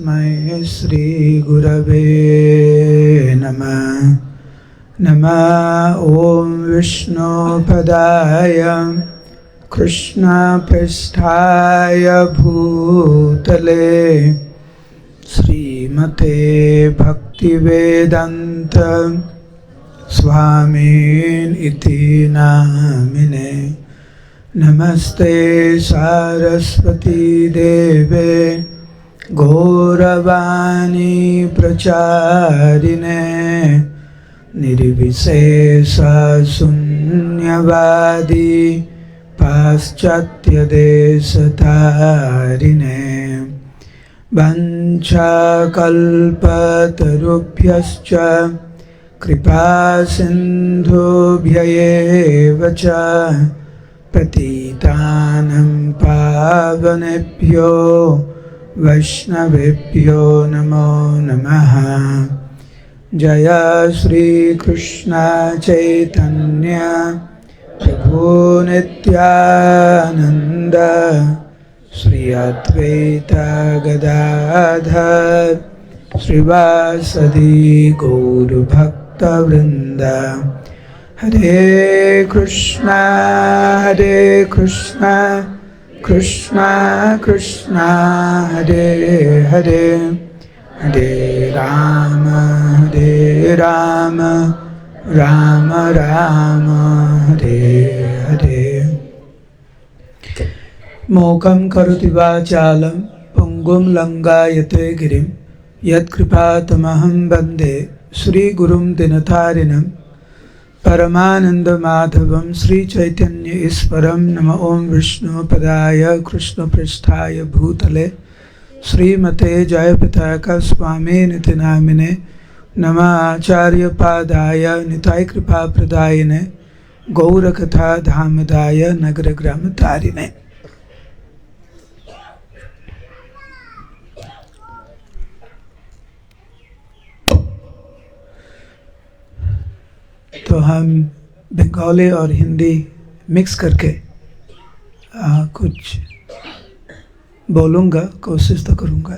तस्मै श्री गुरवे नमः। नमः ॐ विष्णुपदाय कृष्णपृष्ठाय भूतले श्रीमते भक्तिवेदान्त स्वामिन् इति नामिने। नमस्ते सारस्वती देवे गौरवाणी प्रचारिणे निर्विशेष शून्यवादी पाश्चात्य देशतारिणे। वंशाकल्पतरुभ्यश्च कृपा सिन्धुभ्यैव च पतितानं पावनेभ्यो वैष्णवेभ्यो नमो नमः। जय श्री कृष्ण चैतन्य प्रभु नित्यानंद श्री अद्वैत गदाधर श्रीवासदि गौर भक्तवृंद। हरे कृष्णा कृष्णा कृष्णा हरे हरे, हरे राम राम राम हरे हरे। मोकं करोति वाचालं पुंगुं लंघयते गिरिं यत्कृपातमहं वन्दे श्रीगुरुं दिनतारिणं। परमानन्दमाधवं श्रीचैतन्य ईश्वरं। नमः ॐ विष्णुपदाय कृष्णपृष्ठाय भूतले श्रीमते जयपताका स्वामिनिति नामिने। नमः आचार्यपादाय निताय कृपाप्रदायिने गौरकथा धामदाय नगरग्रामतारिणे। तो हम बंगाली और हिंदी मिक्स करके कुछ बोलूँगा, कोशिश तो करूँगा।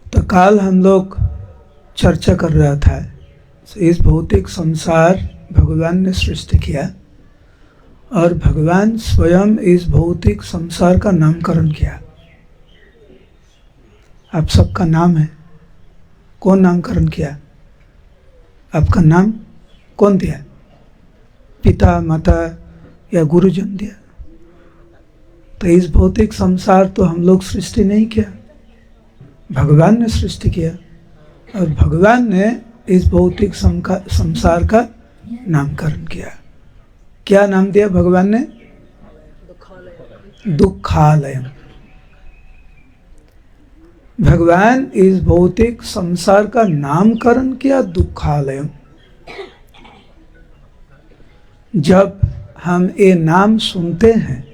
तो कल हम लोग चर्चा कर रहा था इस भौतिक संसार भगवान ने सृष्टि किया और भगवान स्वयं इस भौतिक संसार का नामकरण किया। आप सबका नाम है, कौन नामकरण किया? आपका नाम कौन दिया? पिता माता या गुरुजन दिया। तो इस भौतिक संसार तो हम लोग सृष्टि नहीं किया, भगवान ने सृष्टि किया। और भगवान ने इस भौतिक संसार का नामकरण किया। क्या नाम दिया भगवान ने? दुखालयम। भगवान इस भौतिक संसार का नामकरण किया दुखालयम। जब हम ये नाम सुनते हैं,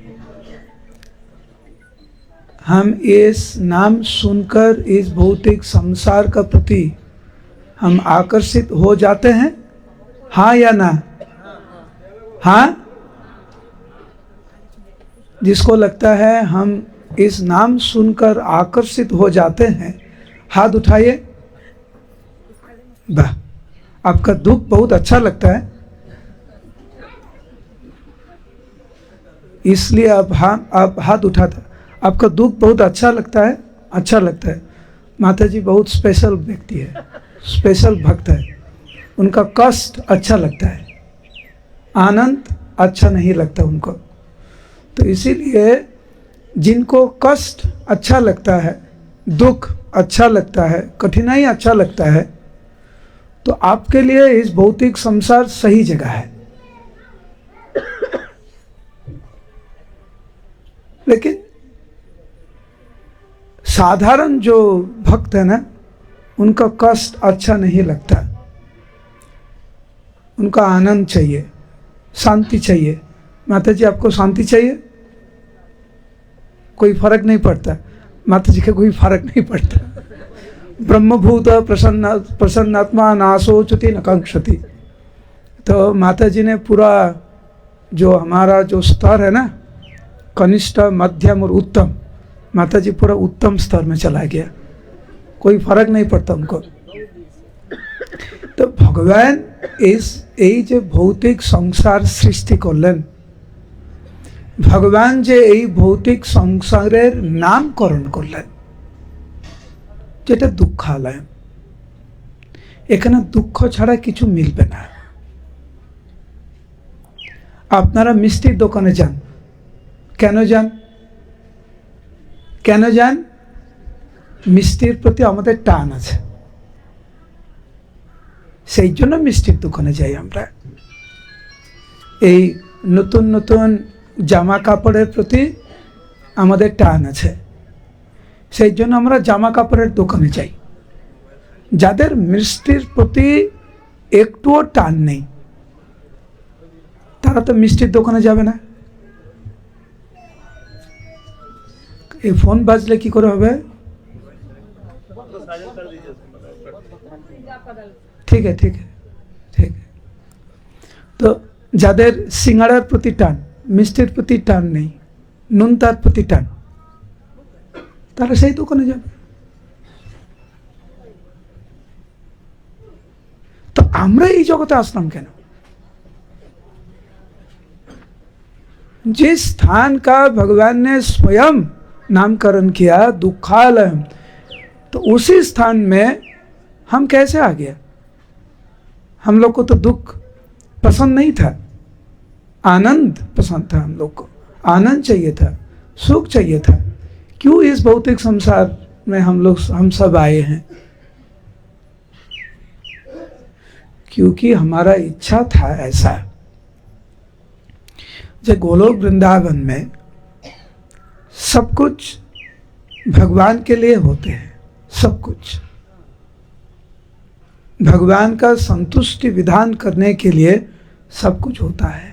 हम इस नाम सुनकर इस भौतिक संसार का प्रति हम आकर्षित हो जाते हैं, हाँ या ना? हाँ? जिसको लगता है हम इस नाम सुनकर आकर्षित हो जाते हैं, हाथ उठाइए। वाह, आपका दुख बहुत अच्छा लगता है, इसलिए आप हाथ उठाते। आपका दुख बहुत अच्छा लगता है, अच्छा लगता है। माता जी बहुत स्पेशल व्यक्ति है, स्पेशल भक्त है। उनका कष्ट अच्छा लगता है, आनंद अच्छा नहीं लगता उनको। तो इसीलिए जिनको कष्ट अच्छा लगता है, दुख अच्छा लगता है, कठिनाई अच्छा लगता है, तो आपके लिए इस भौतिक संसार सही जगह है। लेकिन साधारण जो भक्त है ना, उनका कष्ट अच्छा नहीं लगता। उनका आनंद चाहिए, शांति चाहिए। माता जी आपको शांति चाहिए? कोई फर्क नहीं पड़ता, माता जी का कोई फर्क नहीं पड़ता। ब्रह्मभूत प्रसन्नात्मा नाशोचति न कांक्षति। तो माता जी ने पूरा जो हमारा जो स्तर है ना, कनिष्ठ, मध्यम और उत्तम, माता जी पूरा उत्तम स्तर में चला गया, कोई फर्क नहीं पड़ता उनको। तो भगवान এই যে ভৌতিক সংসার সৃষ্টি করলেন, ভগবান যে এই ভৌতিক সংসারের নামকরণ করলেন, যেটা দুঃখালয়, এখানে দুঃখ ছাড়া কিছু মিলবে না। আপনারা মিষ্টির দোকানে যান, কেন যান? কেন যান? মিষ্টির প্রতি আমাদের টান আছে, সেই জন্য মিষ্টির দোকানে যাই আমরা। এই নতুন নতুন জামা কাপড়ের প্রতি আমাদের টান আছে, সেই জন্য আমরা জামা কাপড়ের দোকানে যাই। যাদের মিষ্টির প্রতি একটুও টান নেই, তারা তো মিষ্টির দোকানে যাবে না। এই ফোন বাজলে কি করে হবে? ঠিক আছে, ঠিক আছে, ঠিক। তো যাদের সিঙ্গাড়ার প্রতি টান, মিষ্টির প্রতি টান নেই, নুনতার প্রতি টান, তারা সেই দোকানে যাবে। তো আমরা এই জগতে আসলাম কেন? जिस स्थान का भगवान ने स्वयं नामकरण किया दुखालय, तो उसी स्थान में हम कैसे आ गए? हम लोग को तो दुख पसंद नहीं था, आनंद पसंद था। हम लोग को आनंद चाहिए था, सुख चाहिए था। क्यों इस भौतिक संसार में हम सब आए हैं? क्योंकि हमारा इच्छा था ऐसा। जो गोलोक वृंदावन में सब कुछ भगवान के लिए होते हैं, सब कुछ भगवान का संतुष्टि विधान करने के लिए सब कुछ होता है।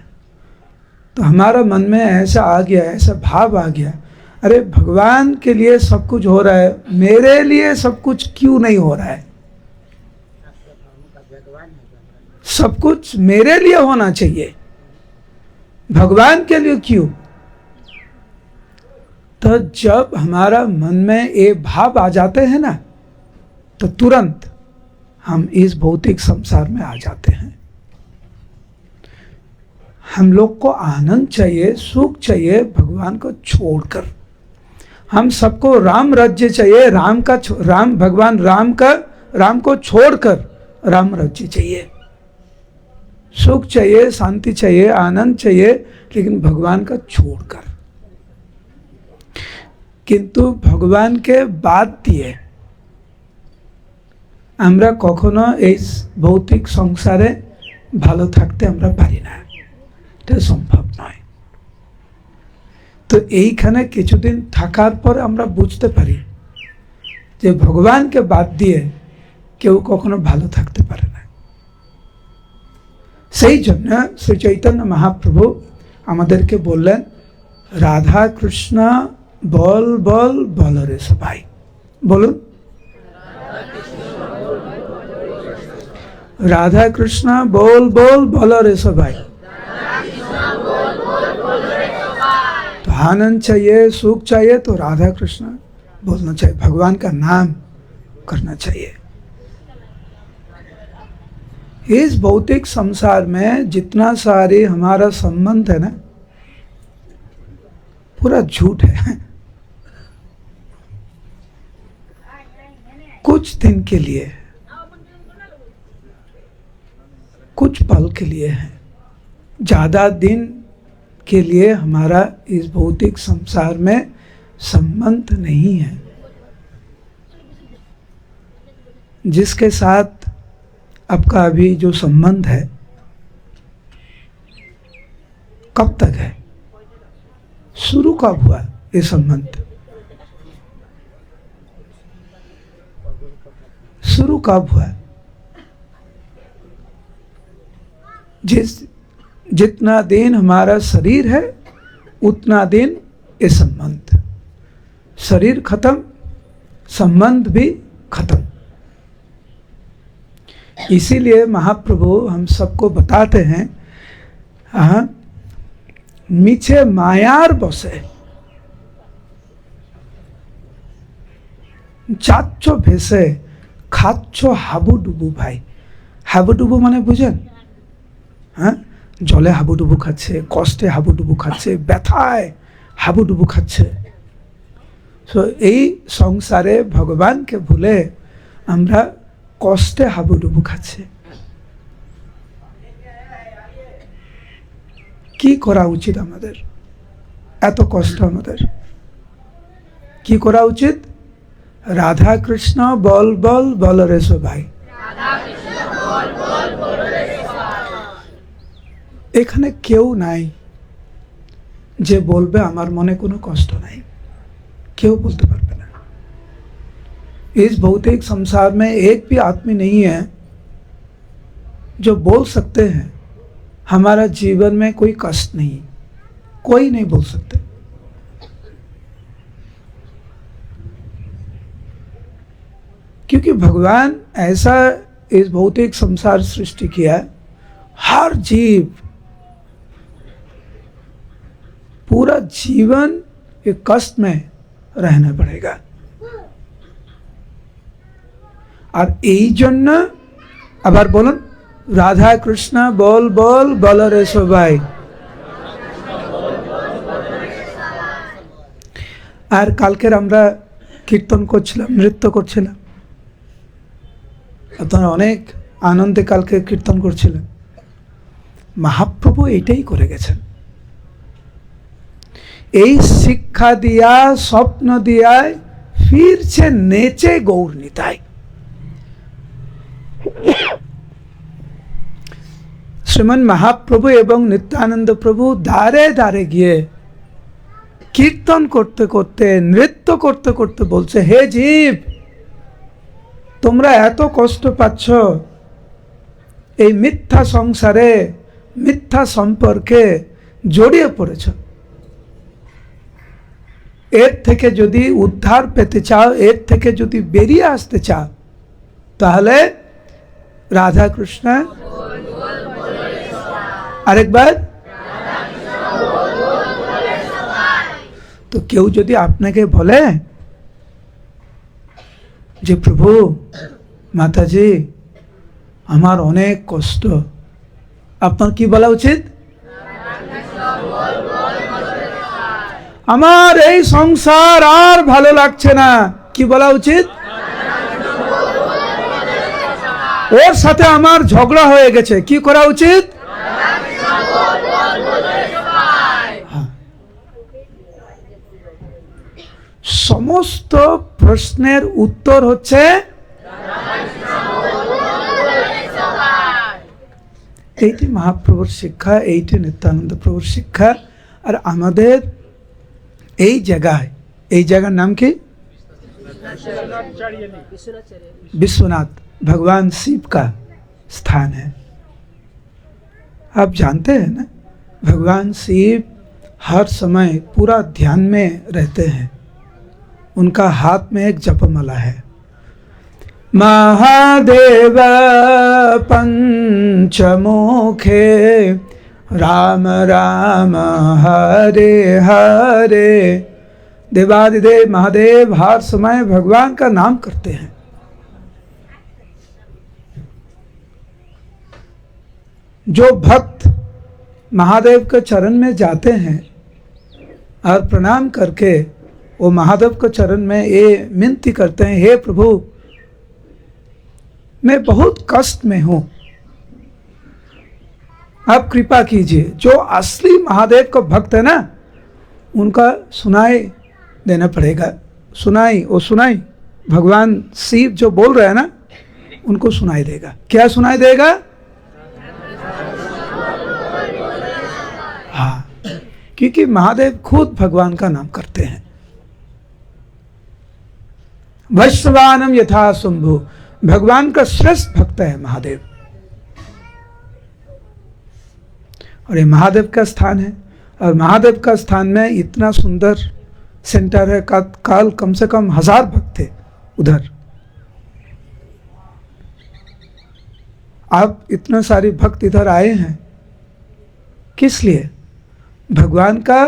तो हमारा मन में ऐसा आ गया, ऐसा भाव आ गया, अरे भगवान के लिए सब कुछ हो रहा है, मेरे लिए सब कुछ क्यों नहीं हो रहा है? सब कुछ मेरे लिए होना चाहिए, भगवान के लिए क्यों? तो जब हमारा मन में ये भाव आ जाते हैं ना, तो तुरंत हम इस भौतिक संसार में आ जाते हैं। हम लोग को आनंद चाहिए, सुख चाहिए भगवान को छोड़कर। हम सबको राम राज्य चाहिए, राम को छोड़कर राम राज्य चाहिए। सुख चाहिए, शांति चाहिए, आनंद चाहिए, लेकिन भगवान का छोड़कर। किंतु भगवान के बात दिए আমরা কখনো এই ভৌতিক সংসারে ভালো থাকতে আমরা পারি না, এটা সম্ভব নয়। তো এইখানে কিছুদিন থাকার পর আমরা বুঝতে পারি যে ভগবানকে বাদ দিয়ে কেউ কখনো ভালো থাকতে পারে না। সেই জন্য শ্রী চৈতন্য মহাপ্রভু আমাদেরকে বললেন, রাধা কৃষ্ণ বল বল বল রে সবাই। বলুন, राधा कृष्णा बोल बोल बोलो रे सबाई। तो आनंद चाहिए, सुख चाहिए, तो राधा कृष्णा बोलना चाहिए, भगवान का नाम करना चाहिए। इस भौतिक संसार में जितना सारे हमारा संबंध है ना, पूरा झूठ है। कुछ दिन के लिए, कुछ पल के लिए है, ज़्यादा दिन के लिए हमारा इस भौतिक संसार में संबंध नहीं है। जिसके साथ आपका अभी जो संबंध है, कब तक है? शुरू कब हुआ ये संबंध? शुरू कब हुआ? जितना दिन हमारा शरीर है उतना दिन ये संबंध। शरीर खत्म, संबंध भी खत्म। इसीलिए महाप्रभु हम सबको बताते हैं, मिछे मायार बसे যাচ্ছ ভেসে, খাচ্ছ হাবুডুবু ভাই। হাবুডুবু মানে বুঝেন? হ্যাঁ, জলে হাবুডুবু খাচ্ছে, কষ্টে হাবুডুবু খাচ্ছে, ব্যথায় হাবুডুবু খাচ্ছে। তো এই সংসারে ভগবানকে ভুলে আমরা কষ্টে হাবুডুবু খাচ্ছি। কি করা উচিত আমাদের? এত কষ্ট আমাদের কি করা উচিত? রাধা কৃষ্ণ বল বল বল রে সো ভাই। এখানে কেউ নাই যে বলবে আমার মনে কোনো কষ্ট নাই, কেউ बोलते पारबे ना। इस भौतिक संसार में एक भी आदमी नहीं है जो बोल सकते हैं हमारा जीवन में कोई कष्ट नहीं। कोई नहीं बोल सकते। क्योंकि भगवान ऐसा इस भौतिक संसार सृष्टि किया है, हर जीव पूरा जीवन एक कष्ट में रहना पड़ेगा। और এই জন্য আবার বলুন, রাধা কৃষ্ণ বল বল বল রে সবাই। আর কালকের আমরা কীর্তন করছিলাম, নৃত্য করছিলাম, আপনারা অনেক আনন্দে কালকে কীর্তন করছিলেন। মহাপ্রভু এইটাই করে গেছেন। এই শিক্ষা দিয়া, স্বপ্ন দিয়ায় ফিরছে নেচে গৌর নিতাই। শ্রীমন মহাপ্রভু এবং নিত্যানন্দ প্রভু দ্বারে দ্বারে গিয়ে কীর্তন করতে করতে, নৃত্য করতে করতে বলছে, হে জীব, তোমরা এত কষ্ট পাচ্ছ, এই মিথ্যা সংসারে, মিথ্যা সম্পর্কে জড়িয়ে পড়েছ। এর থেকে যদি উদ্ধার পেতে চাও, এর থেকে যদি বেরিয়ে আসতে চাও, তাহলে রাধা কৃষ্ণ, আরেকবার, তো কেউ যদি আপনাকে বলে যে প্রভু, মাতাজি আমার অনেক কষ্ট, আপনার কি বলা উচিত? আমার এই সংসার আর ভালো লাগছে না, কি বলা উচিত? ওর সাথে আমার ঝগড়া হয়ে গেছে, কি করা উচিত? সমস্ত প্রশ্নের উত্তর হচ্ছে এইটি মহাপ্রভুর শিক্ষা, এইটি নিত্যানন্দ প্রভুর শিক্ষা। আর আমাদের এই জায়গায়, এই জায়গার নাম কি? विश्वनाथ, भगवान शिव का स्थान है। आप जानते हैं ना, भगवान शिव हर समय पूरा ध्यान में रहते हैं। उनका हाथ में एक जपमाला है, महादेव पंचमुखे राम राम हरे हरे। देवादिदेव महादेव हर समय भगवान का नाम करते हैं। जो भक्त महादेव के चरण में जाते हैं और प्रणाम करके वो महादेव के चरण में ये विनती करते हैं, हे प्रभु मैं बहुत कष्ट में हूँ, आप कृपा कीजिए। जो असली महादेव का भक्त है ना, उनका सुनाई देना पड़ेगा। सुनाई, वो सुनाई भगवान शिव जो बोल रहे हैं ना, उनको सुनाई देगा। क्या सुनाई देगा? हाँ, क्योंकि महादेव खुद भगवान का नाम करते हैं। वैश्वानम यथा शंभु, भगवान का श्रेष्ठ भक्त है महादेव। और ये महादेव का स्थान है, और महादेव का स्थान में इतना सुंदर सेंटर है, काल कम से कम 1000 भक्त थे उधर। अब इतने सारे भक्त इधर आए हैं, किस लिए? भगवान का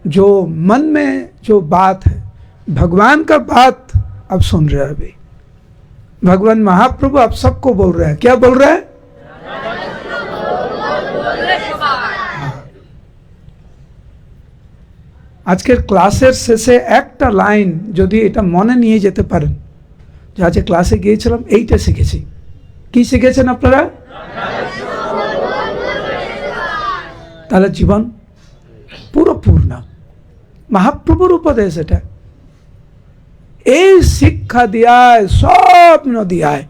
जो मन में जो बात है, भगवान का बात आप सुन रहे हैं अभी। भगवान महाप्रभु आप सबको बोल रहे हैं, क्या बोल रहे हैं? আজকের ক্লাসের শেষে একটা লাইন যদি এটা মনে নিয়ে যেতে পারেন, যে আজকে ক্লাসে গিয়েছিলাম এইটা শিখেছি। কি শিখেছেন আপনারা? তাহলে জীবন পুরো পূর্ণ। মহাপ্রভুর উপদেশ এটা। এই শিক্ষা দিয়ায় স্বপ্ন দিয়ায়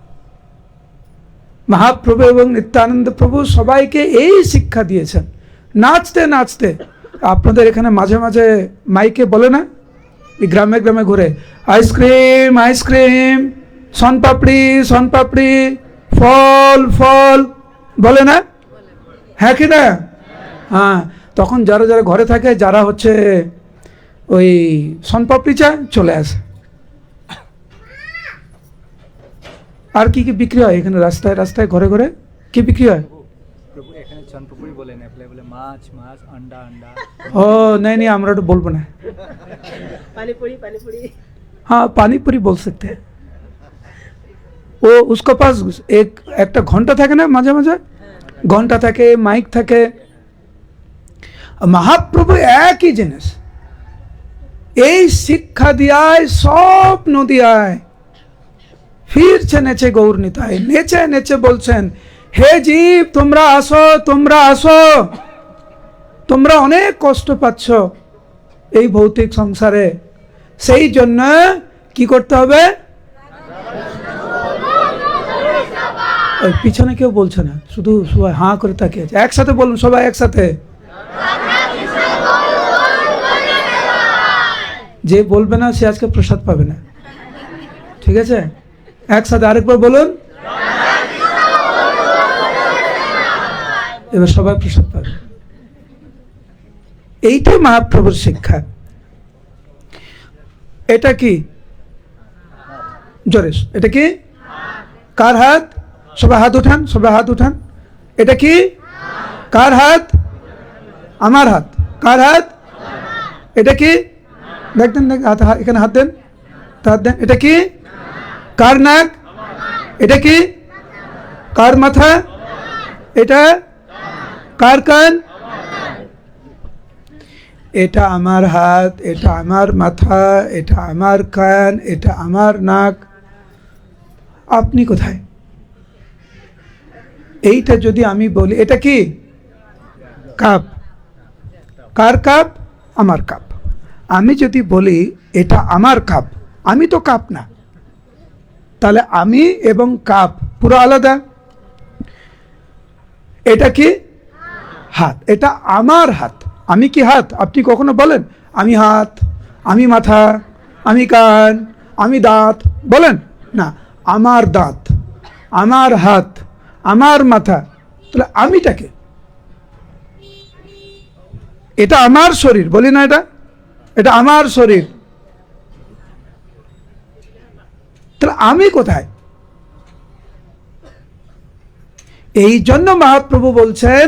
মহাপ্রভু এবং নিত্যানন্দ প্রভু সবাইকে এই শিক্ষা দিয়েছেন। নাচতে নাচতে, আপনাদের এখানে মাঝে মাঝে মাইকে বলে না, এই গ্রামে গ্রামে ঘুরে আইসক্রিম আইসক্রিম, সনপাপড়ি সনপাপড়ি, ফল ফল বলে না? হ্যাঁ কি না? হ্যাঁ, তখন যারা যারা ঘরে থাকে, যারা হচ্ছে ওই সনপাপড়ি চায়, চলে আসে। আর কি কি বিক্রি হয় এখানে? রাস্তায় রাস্তায় ঘরে ঘরে কি বিক্রি হয়? প্রভু এখানে চনপুরি বলে না, বলে মাছ মাছ, अंडा अंडा। ও नहीं नहीं, আমরা তো বলবো না। पानीपुरी पानीपुरी। हाँ, पानीपुरी बोल सकते हैं। वो उसके पास একটা ঘন্টা থাকে না, মাঝে মাঝে ঘন্টা থাকে, মাইক থাকে। মহাপ্রভু একই জিনিস, এই শিক্ষা দিয়ায় স্বপ্ন দিয়ায় ফিরছে নেচে গৌর নিতাই, নেচে নেচে বলছেন, হে জীব তোমরা আসো, তোমরা আসো, তোমরা অনেক কষ্ট পাচ্ছ এই ভৌতিক সংসারে, সেই জন্য কি করতে হবে? ওই পিছনে কেউ বলছে না, শুধু সবাই হাঁ করে তাকিয়ে আছে। একসাথে বলুন সবাই একসাথে। যে বলবে না সে আজকে প্রসাদ পাবে না, ঠিক আছে? একসাথে আরেকবার বলুন, এবার সবাই প্রসাদ পাবে। এইটাই মহাপ্রভুর শিক্ষা। এটা কি? জোরে, এটা কি? কার হাত? সবাই হাত উঠান, সবাই হাত উঠান। এটা কি? কার হাত? আমার হাত। কার হাত? এটা কি? দেখতেন, এখানে হাত দেন, হাত দেন। এটা কি? কার নাক? এটা কি? কার মাথা? এটা কার কান? এটা আমার হাত, এটা আমার মাথা, এটা আমার কান, এটা আমার নাক। আপনি কোথায়? এইটা যদি আমি বলি এটা কি? কাপ। কার কাপ? আমার কাপ। আমি যদি বলি এটা আমার কাপ, আমি তো কাপ না, তাহলে আমি এবং কাপ পুরো আলাদা। এটা কি? হাত। এটা আমার হাত। আমি কি হাত? আপনি কখনো বলেন আমি হাত, আমি মাথা, আমি কান, আমি দাঁত বলেন না? আমার দাঁত, আমার হাত, আমার মাথা, তাহলে আমিটাকে? এটা আমার শরীর, বলি না? এটা এটা আমার শরীর, তাহলে আমি কোথায়? এই জন্য মহাপ্রভু বলছেন,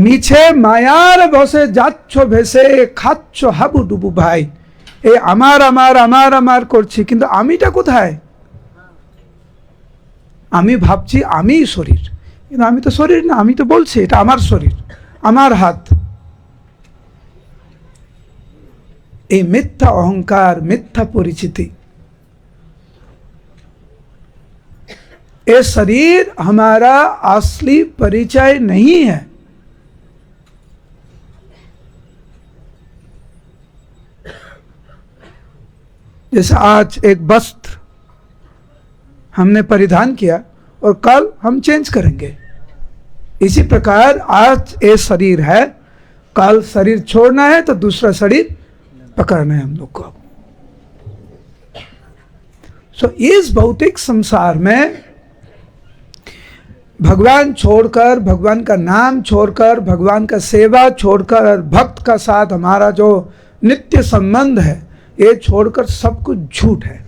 মিছে মায়ার বসে যাচ্ছ ভেসে, খাচ্ছ হাবুডুবু ভাই। এই আমার আমার আমার আমার করছি, কিন্তু আমিটা কোথায়? আমি ভাবছি আমি শরীর, কিন্তু আমি তো শরীর না। আমি তো বলছি এটা আমার শরীর, আমার হাত। এই মিথ্যা অহংকার, মিথ্যা পরিচিতি, ये शरीर हमारा असली परिचय नहीं है। जैसे आज एक वस्त्र हमने परिधान किया और कल हम चेंज करेंगे, इसी प्रकार आज ये शरीर है, कल शरीर छोड़ना है तो दूसरा शरीर पकड़ना है हम लोग को। सो इस भौतिक संसार में भगवान छोड़कर, भगवान का नाम छोड़कर, भगवान का सेवा छोड़कर और भक्त का साथ हमारा जो नित्य संबंध है, ये छोड़कर सब कुछ झूठ है।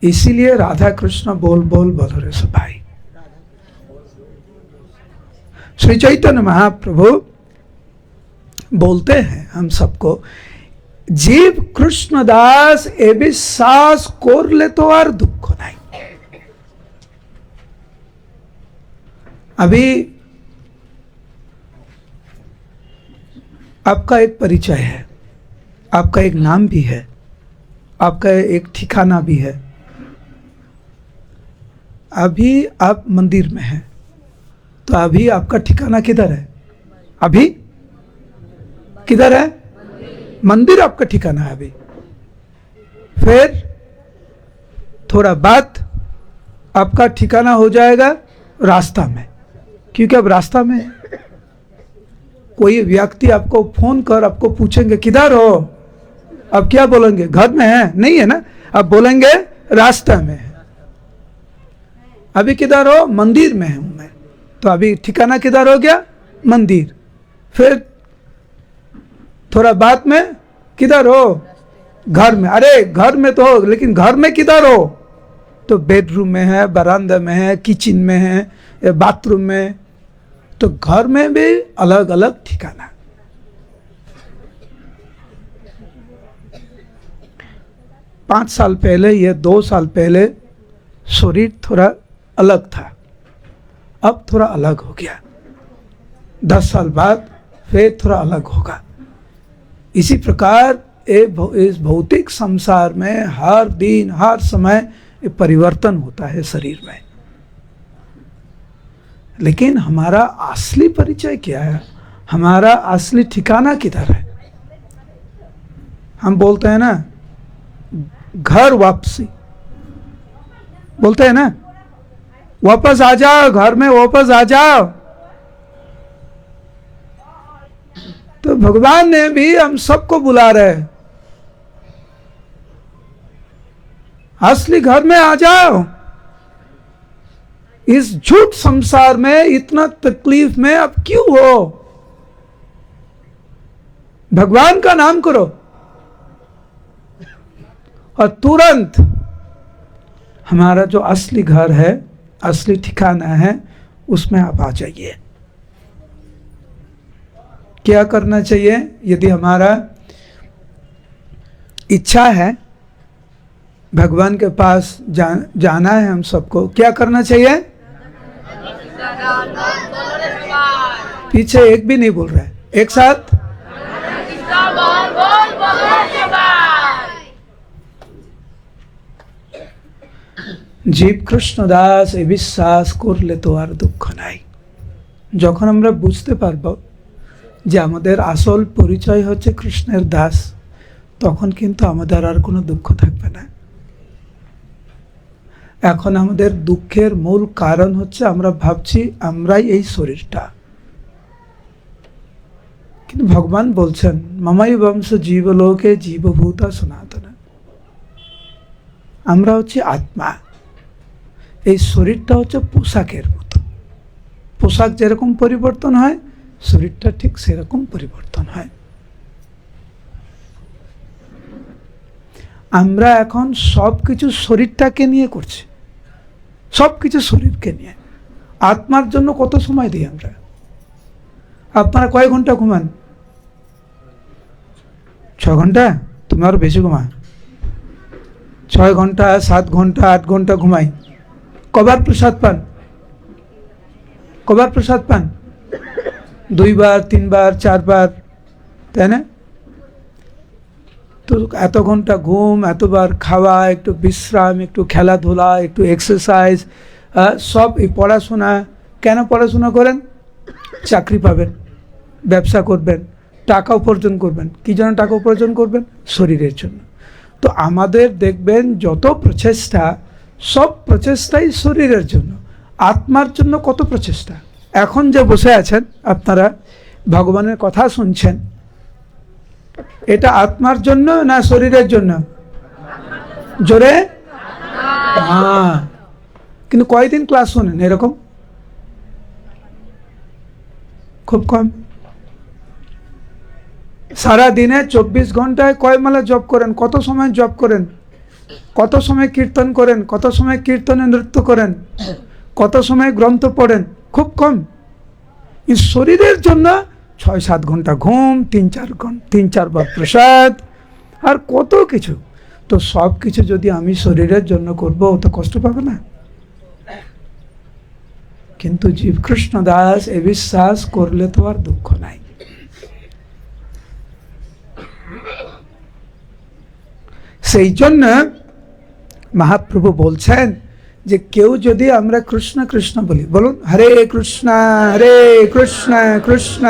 इसीलिए राधा कृष्ण बोल बोल बोल रहे सब भाई। श्री चैतन्य महाप्रभु बोलते हैं हम सबको, জীব কৃষ্ণ দাস এ বিশ্বাস করলে তো আর দুঃখ নাই। अभी आपका एक परिचय है, आपका एक नाम भी है, आपका एक ठिकाना भी है। अभी आप मंदिर में हैं, तो अभी आपका ठिकाना किधर है? अभी किधर है? मंदिर आपका ठिकाना है अभी। फिर थोड़ा बाद आपका ठिकाना हो जाएगा रास्ता में, क्योंकि अब रास्ता में कोई व्यक्ति आपको फोन कर आपको पूछेंगे किधर हो, अब क्या बोलेंगे? घर में है? नहीं है ना, अब बोलेंगे रास्ता में है। अभी किधर हो? मंदिर में हूं मैं। तो अभी ठिकाना किधर हो गया? मंदिर। फिर थोड़ा बाद में किधर हो? घर में। अरे घर में तो हो, लेकिन घर में किधर हो? तो बेडरूम में है, बरामदा में है, किचन में है, या बाथरूम में। तो घर में भी अलग अलग ठिकाना। 5 साल पहले या 2 साल पहले शरीर थोड़ा अलग था, अब थोड़ा अलग हो गया। 10 साल बाद फिर थोड़ा अलग होगा। इसी प्रकार इस भौतिक संसार में हर दिन हर समय परिवर्तन होता है शरीर में। लेकिन हमारा असली परिचय क्या है? हमारा असली ठिकाना किधर है? हम बोलते हैं ना घर वापसी, बोलते हैं ना वापस आ जाओ, घर में वापस आ जाओ। तो भगवान ने भी हम सबको बुला रहे हैं, असली घर में आ जाओ। इस झूठ संसार में इतना तकलीफ में अब क्यों हो? भगवान का नाम करो और तुरंत हमारा जो असली घर है, असली ठिकाना है, उसमें आप आ जाइए। क्या करना चाहिए? यदि हमारा इच्छा है भगवान के पास जाना है हम सबको, क्या करना चाहिए? पीछे एक भी नहीं बोल रहा है, एक साथ। জীব কৃষ্ণ দাস এই বিশ্বাস করলে তো আর দুঃখ নাই। যখন আমরা বুঝতে পারবো যে আমাদের আসল পরিচয় হচ্ছে কৃষ্ণের দাস, তখন কিন্তু আমাদের আর কোনো দুঃখ থাকবে না। এখন আমাদের দুঃখের মূল কারণ হচ্ছে আমরা ভাবছি আমরাই এই শরীরটা। কিন্তু ভগবান বলছেন মামাই বংশ জীবলোকে জীবভূতা সনাতন, আমরা হচ্ছে আত্মা। এই শরীরটা হচ্ছে পোশাকের মতো, পোশাক যেরকম পরিবর্তন হয় শরীরটা ঠিক সেরকম পরিবর্তন হয়। আমরা এখন সব কিছু শরীরটাকে নিয়ে করছি, সব কিছু শরীরকে নিয়ে। আত্মার জন্য কত সময় দিই আমরা? আপনারা কয় ঘন্টা ঘুমান? 6 ঘন্টা? তুমি আরো বেশি ঘুমা। 6 ঘন্টা, 7 ঘন্টা, 8 ঘন্টা ঘুমাই। কবার প্রসাদ পান? কবার প্রসাদ পান? 2 বার, 3 বার, 4 বার, তাই না? তো এত ঘন্টা ঘুম, এতবার খাওয়া, একটু বিশ্রাম, একটু খেলাধুলা, একটু এক্সারসাইজ, সব এই পড়াশোনা। কেন পড়াশোনা করেন? চাকরি পাবেন, ব্যবসা করবেন, টাকা উপার্জন করবেন। কী জন্য টাকা উপার্জন করবেন? শরীরের জন্য। তো আমাদের দেখবেন যত প্রচেষ্টা, সব প্রচেষ্টাই শরীরের জন্য। আত্মার জন্য কত প্রচেষ্টা। এখন যে বসে আছেন আপনারা, ভগবানের কথা শুনছেন, এটা আত্মার জন্য না শরীরের জন্য? জোরে? হ্যাঁ। কিন্তু কয়দিন ক্লাস শোনেন এরকম? খুব কম। সারা দিনে 24 ঘন্টায় কয় মালা জপ করেন? কত সময় জপ করেন? কত সময় কীর্তন করেন? কত সময় কীর্তনে নৃত্য করেন? কত সময় গ্রন্থ পড়েন? খুব কম। এই শরীরের জন্য 6-7 ঘন্টা ঘুম, 3-4 বার প্রসাদ আর কত কিছু। তো সব কিছু যদি আমি শরীরের জন্য করব, তো কষ্ট পাবে না? কিন্তু জীব কৃষ্ণ দাস এ বিশ্বাস করলে তো আর দুঃখ নাই। সেই জন্য মহাপ্রভু বলছেন যে কেউ যদি আমরা কৃষ্ণ কৃষ্ণ বলি, বলুন হরে কৃষ্ণ কৃষ্ণ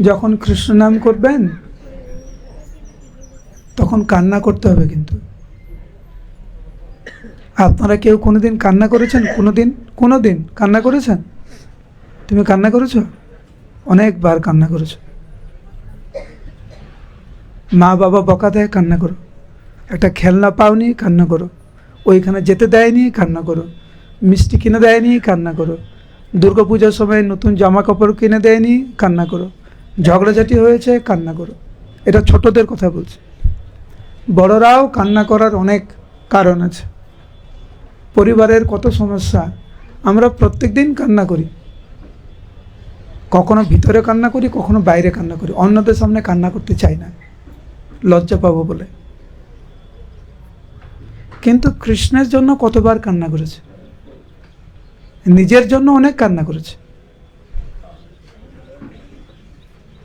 যখন কৃষ্ণ নাম করবেন তখন কান্না করতে হবে। কিন্তু আপনারা কেউ কোনোদিন কান্না করেছেন? কোনোদিন কান্না করেছেন? তুমি কান্না করেছো? অনেকবার কান্না করেছো। মা বাবা বকা দেয়, কান্না করো। একটা খেলনা পাওনি, কান্না করো। ওইখানে যেতে দেয়নি, কান্না করো। মিষ্টি কিনে দেয়নি, কান্না করো। দুর্গাপূজার সময় নতুন জামা কাপড় কিনে দেয়নি, কান্না করো। ঝগড়াঝাটি হয়েছে, কান্না করো। এটা ছোটদের কথা বলছি। বড়রাও কান্না করার অনেক কারণ আছে। পরিবারের কত সমস্যা, আমরা প্রত্যেকদিন কান্না করি। কখনো ভিতরে কান্না করি, কখনো বাইরে কান্না করি। অন্যদের সামনে কান্না করতে চাই না, লজ্জা পাবো বলে। কিন্তু কৃষ্ণের জন্য কতবার কান্না করেছে, নিজের জন্য অনেক কান্না করেছে।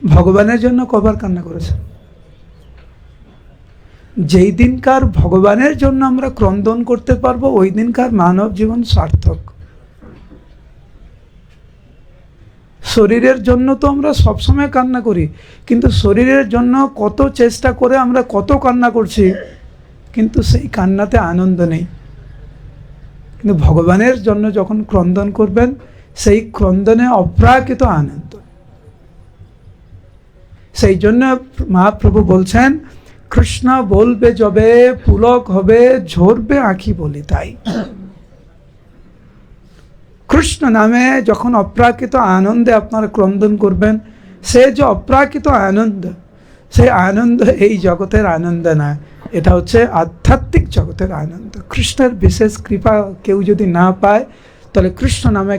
ভগবানের জন্য কবার কান্না করেছে? যেই দিনকার ভগবানের জন্য আমরা ক্রন্দন করতে পারবো, ওই দিনকার মানব জীবন সার্থক। শরীরের জন্য তো আমরা সবসময় কান্না করি, কিন্তু শরীরের জন্য কত চেষ্টা করে আমরা কত কান্না করছি, কিন্তু সেই কান্নাতে আনন্দ নেই। কিন্তু ভগবানের জন্য যখন ক্রন্দন করবেন, সেই ক্রন্দনে অপ্রাকৃত আনন্দ। সেই জন্য মহাপ্রভু বলছেন, কৃষ্ণ বলবে যবে পুলক হবে, ঝরবে আঁখি বলি তাই। কৃষ্ণ নামে যখন অপ্রাকৃত আনন্দে আপনারা ক্রন্দন করবেন, সে যে অপ্রাকৃত আনন্দ, সেই আনন্দ এই জগতের আনন্দ না, এটা হচ্ছে আধ্যাত্মিক জগতের আনন্দ। কৃষ্ণের বিশেষ কৃপা কেউ যদি না পায়, তাহলে কৃষ্ণ নামে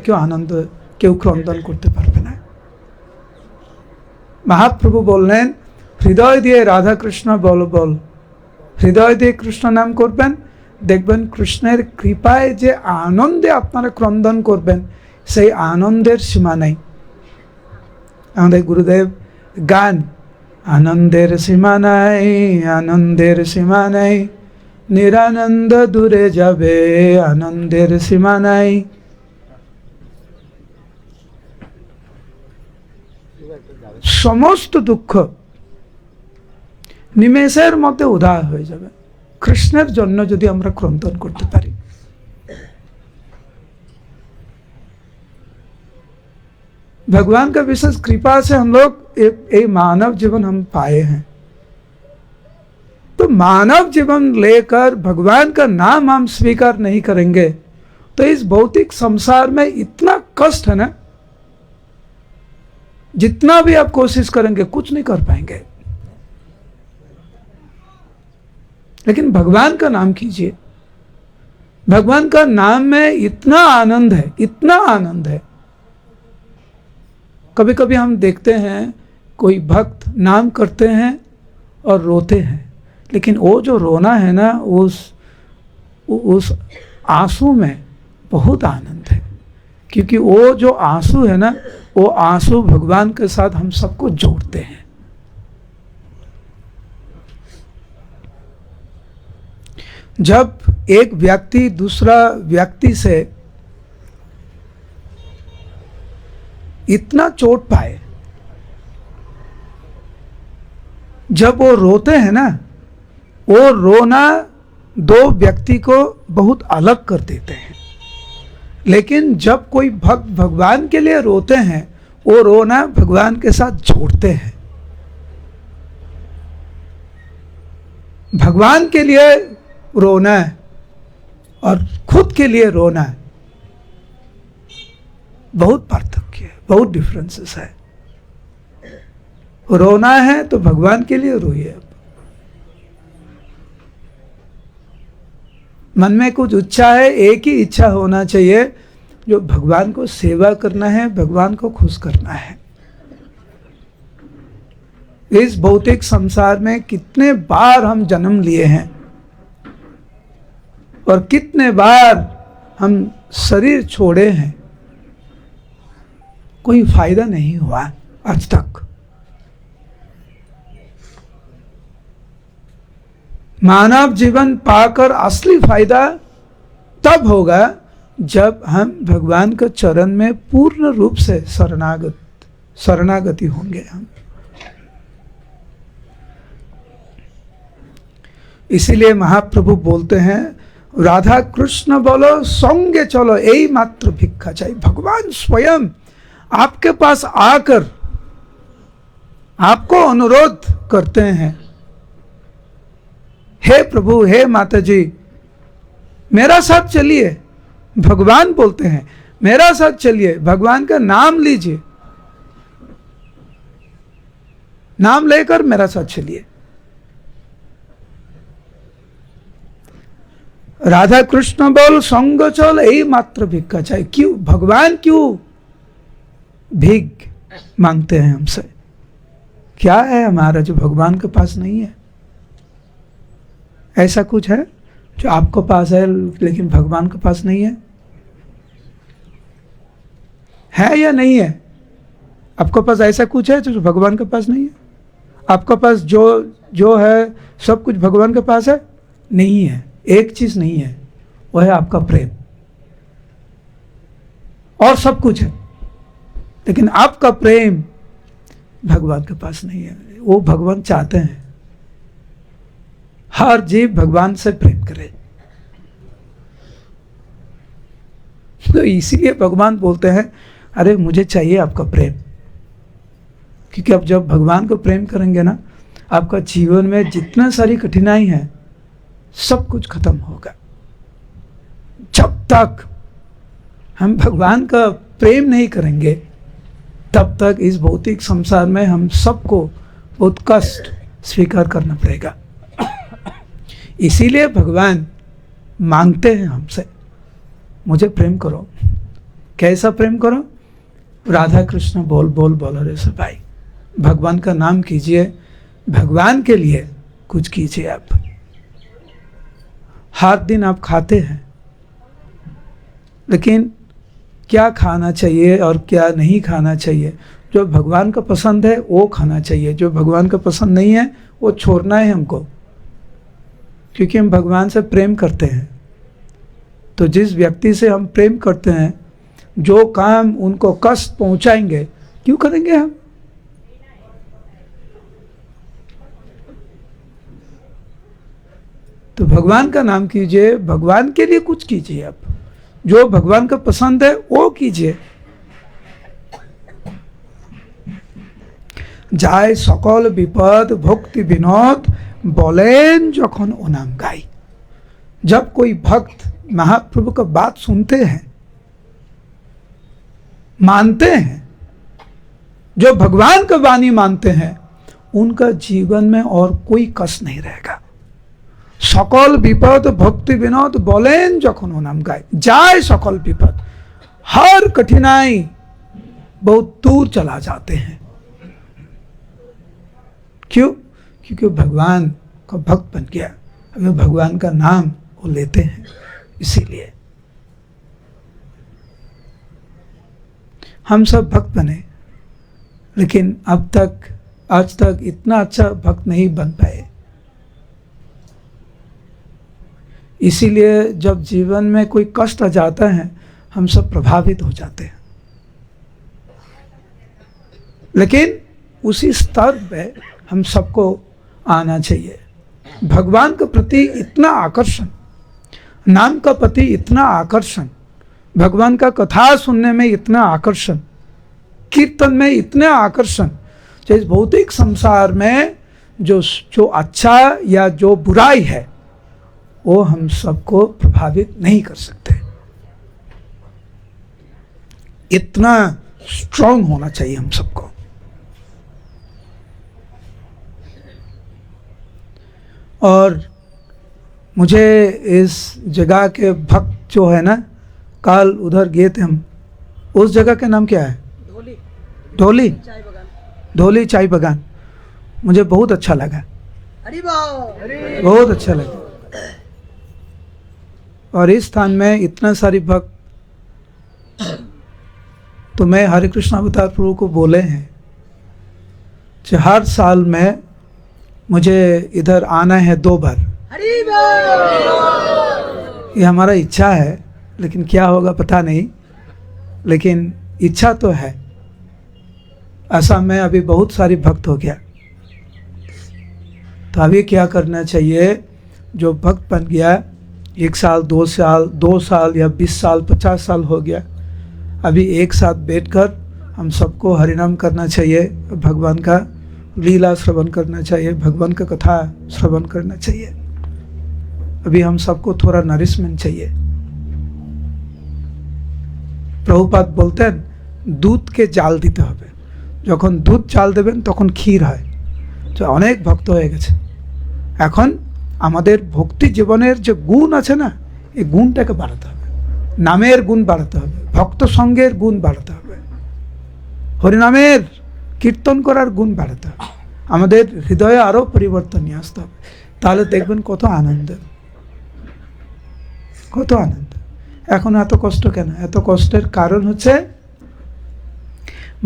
কেউ ক্রন্দন করতে পারবে না। মহাপ্রভু বললেন, হৃদয় দিয়ে রাধা কৃষ্ণ বল বল। হৃদয় দিয়ে কৃষ্ণ নাম করবেন, দেখবেন কৃষ্ণের কৃপায় যে আনন্দে আপনারা ক্রন্দন করবেন, সেই আনন্দের সীমা নেই। আমাদের গুরুদেব গান, আনন্দের সীমা নাই, আনন্দের সীমা নাই, নিরানন্দ দূরে যাবে, আনন্দের সীমা নাই। সমস্ত দুঃখ নিমেষের মধ্যে উধার হয়ে যাবে কৃষ্ণের জন্য যদি আমরা ক্রন্দন করতে পারি। भगवान का विशेष कृपा से हम लोग एक मानव जीवन हम पाए हैं। तो मानव जीवन लेकर भगवान का नाम हम स्वीकार नहीं करेंगे, तो इस भौतिक संसार में इतना कष्ट है ना, जितना भी आप कोशिश करेंगे कुछ नहीं कर पाएंगे। लेकिन भगवान का नाम कीजिए, भगवान का नाम में इतना आनंद है, इतना आनंद है। कभी कभी हम देखते हैं कोई भक्त नाम करते हैं और रोते हैं, लेकिन वो जो रोना है ना, उस आंसू में बहुत आनंद है। क्योंकि वो जो आंसू है ना, वो आंसू भगवान के साथ हम सबको जोड़ते हैं। जब एक व्यक्ति दूसरा व्यक्ति से इतना चोट पाए, जब वो रोते हैं ना, वो रोना दो व्यक्ति को बहुत अलग कर देते हैं। लेकिन जब कोई भक्त भगवान के लिए रोते हैं, वो रोना भगवान के साथ जोड़ते हैं। भगवान के लिए रोना है और खुद के लिए रोना है, बहुत पार्थक्य है, बहुत डिफरेंसेस है। रोना है तो भगवान के लिए रोइए। मन में कुछ इच्छा है, एक ही इच्छा होना चाहिए, जो भगवान को सेवा करना है, भगवान को खुश करना है। इस भौतिक संसार में कितने बार हम जन्म लिए हैं और कितने बार हम शरीर छोड़े हैं, कोई फायदा नहीं हुआ आज तक। मानव जीवन पाकर असली फायदा तब होगा जब हम भगवान के चरण में पूर्ण रूप से शरणागति होंगे हम। इसीलिए महाप्रभु बोलते हैं, राधा कृष्ण बोलो संगे चलो, यही मात्र भिक्षा चाहिए। भगवान स्वयं आपके पास आकर आपको अनुरोध करते हैं, हे प्रभु, हे माता जी, मेरा साथ चलिए। भगवान बोलते हैं मेरा साथ चलिए, भगवान का नाम लीजिए, नाम लेकर मेरा साथ चलिए। राधा कृष्ण बोल संग चल, यही मात्र भिक्षा चाहिए। क्यों भगवान क्यों भीख मांगते हैं हमसे? क्या है हमारा जो भगवान के पास नहीं है? ऐसा कुछ है जो आपको पास है लेकिन भगवान के पास नहीं है? है या नहीं है? आपके पास ऐसा कुछ है जो भगवान के पास नहीं है? आपके पास जो है सब कुछ भगवान के पास है? नहीं है। एक चीज नहीं है, वो है आपका प्रेम। और सब कुछ है, लेकिन आपका प्रेम भगवान के पास नहीं है। वो भगवान चाहते हैं हर जीव भगवान से प्रेम करे। तो इसीलिए भगवान बोलते हैं, अरे मुझे चाहिए आपका प्रेम। क्योंकि आप जब भगवान को प्रेम करेंगे ना, आपका जीवन में जितना सारी कठिनाई है सब कुछ खत्म होगा। जब तक हम भगवान का प्रेम नहीं करेंगे, तब तक इस भौतिक संसार में हम सबको बहुत कष्ट स्वीकार करना पड़ेगा। इसीलिए भगवान मांगते हैं हमसे, मुझे प्रेम करो। कैसा प्रेम करो? राधा कृष्ण बोल बोल बोलो रे सब भाई। भगवान का नाम कीजिए, भगवान के लिए कुछ कीजिए। आप हर दिन आप खाते हैं, लेकिन क्या खाना चाहिए और क्या नहीं खाना चाहिए? जो भगवान का पसंद है वो खाना चाहिए, जो भगवान का पसंद नहीं है वो छोड़ना है हमको। क्योंकि हम भगवान से प्रेम करते हैं, तो जिस व्यक्ति से हम प्रेम करते हैं, जो काम उनको कष्ट पहुंचाएंगे, क्यों करेंगे हम? तो भगवान का नाम कीजिए, भगवान के लिए कुछ कीजिए। आप जो भगवान का पसंद है वो कीजिए। যায় সকল विपद भक्ति विनोद बोलेन जखन ओ नाम गाई। जब कोई भक्त महाप्रभु का बात सुनते हैं, मानते हैं, जो भगवान का वाणी मानते हैं, उनका जीवन में और कोई कष्ट नहीं रहेगा। सकल विपद भक्ति विनोद बोलेन जखन ओ नाम गाय। जाए सकल विपद, हर कठिनाई बहुत दूर चला जाते हैं। क्यों? क्योंकि भगवान का भक्त बन गया, अभी भगवान का नाम वो लेते हैं। इसीलिए हम सब भक्त बने, लेकिन अब तक आज तक इतना अच्छा भक्त नहीं बन पाए। इसीलिए जब जीवन में कोई कष्ट आ जाता है, हम सब प्रभावित हो जाते हैं। लेकिन उसी स्तर पे हम सबको आना चाहिए। भगवान के प्रति इतना आकर्षण, नाम का प्रति इतना आकर्षण, भगवान का कथा सुनने में इतना आकर्षण, कीर्तन में इतना आकर्षण, इस भौतिक संसार में जो अच्छा या जो बुराई है वो हम सबको प्रभावित नहीं कर सकते। इतना स्ट्रांग होना चाहिए हम सबको। और मुझे इस जगह के भक्त जो है ना, कल उधर गए थे हम, उस जगह का नाम क्या है? ढोली ढोली, चाय बगान। ढोली चाय बगान। मुझे बहुत अच्छा लगा, हरी बोल। बहुत अच्छा लगा। और इस स्थान में इतना सारी भक्त, तो मैं हरे कृष्ण अवतार प्रभु को बोले हैं कि हर साल में मुझे इधर आना है 2 बार। हरी बोल। ये हमारा इच्छा है, लेकिन क्या होगा पता नहीं, लेकिन इच्छा तो है। ऐसा में अभी बहुत सारी भक्त हो गया, तो अभी क्या करना चाहिए? जो भक्त बन गया 1 साल 2 साल 2 साल या 20 साल 50 साल हो गया, अभी एक साथ बैठकर हम सबको हरिनाम करना चाहिए, भगवान का लीला श्रवण करना चाहिए, भगवान का कथा श्रवण करना चाहिए। अभी हम सबको थोड़ा नरिशमेंट चाहिए। प्रभुपाद बोलते हैं दूध के जाल दीते হবে, যখন দুধ জাল দেবেন তখন ক্ষীর হয়। তো অনেক ভক্ত হয়ে গেছে, এখন আমাদের ভক্তি জীবনের যে গুণ আছে না, এই গুণটাকে বাড়াতে হবে, নামের গুণ বাড়াতে হবে, ভক্ত সঙ্গের গুণ বাড়াতে হবে, হরিনামের কীর্তন করার গুণ বাড়াতে হবে, আমাদের হৃদয়ে আরও পরিবর্তন নিয়ে আসতে হবে। তাহলে দেখবেন কত আনন্দ, কত আনন্দ। এখন এত কষ্ট কেন? এত কষ্টের কারণ হচ্ছে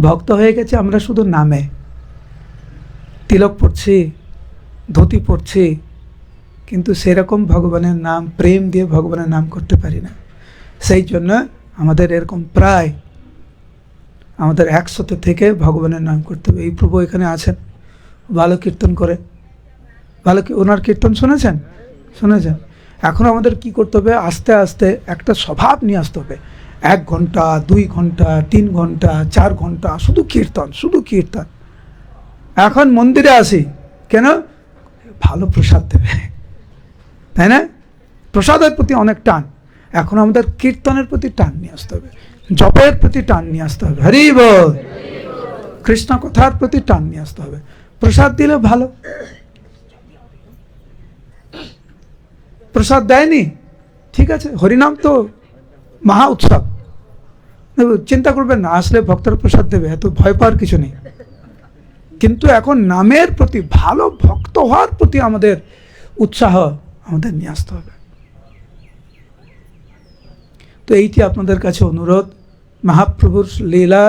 ভক্ত হয়ে গেছে আমরা শুধু নামে, তিলক পড়ছি, ধুতি পড়ছি, কিন্তু সেরকম ভগবানের নাম, প্রেম দিয়ে ভগবানের নাম করতে পারি না। সেই জন্য আমাদের এরকম প্রায় আমাদের একসাথে থেকে ভগবানের নাম করতে হবে। এই প্রভু এখানে আছেন, ভালো কীর্তন করে, ভালো ওনার কীর্তন শুনেছেন? শুনেছেন? এখন আমাদের কি করতে হবে? আস্তে আস্তে একটা স্বভাব নিয়ে আসতে হবে। 1 ঘন্টা 2 ঘন্টা 3 ঘন্টা 4 ঘন্টা শুধু কীর্তন, শুধু কীর্তন। এখন মন্দিরে আসি কেন? ভালো প্রসাদ দেবে, তাই না? প্রসাদের প্রতি অনেক টান। এখন আমাদের কীর্তনের প্রতি টান নিয়ে আসতে হবে, জপের প্রতি টান নিয়ে আসতে হবে, হরি বল, কৃষ্ণ কথার প্রতি টান নিয়ে আসতে হবে। প্রসাদ দিলে ভালো, প্রসাদ দেয়নি, ঠিক আছে, হরিনাম তো মহা উৎসব, চিন্তা করবেন না, আসলে ভক্তরা প্রসাদ দেবে, এত ভয় পাওয়ার কিছু নেই। কিন্তু এখন নামের প্রতি, ভালো ভক্ত হওয়ার প্রতি আমাদের উৎসাহ আমাদের নিয়ে আসতে হবে। তো এইটি আপনাদের কাছে অনুরোধ। মহাপ্রভুর লীলা,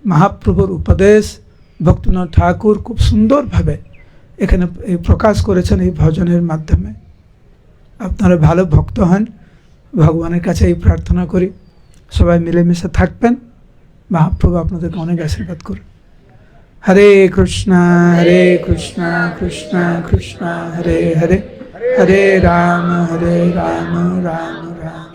মহাপ্রভুর উপদেশ ভক্তিনাথ ঠাকুর খুব সুন্দরভাবে এখানে প্রকাশ করেছেন এই ভজনের মাধ্যমে। আপনারা ভালো ভক্ত হন, ভগবানের কাছে এই প্রার্থনা করি সবাই মিলেমিশে থাকবেন। মহাপ্রভু আপনাদেরকে অনেক আশীর্বাদ করুন। হরে কৃষ্ণ কৃষ্ণ কৃষ্ণ হরে হরে, হরে রাম রাম রাম।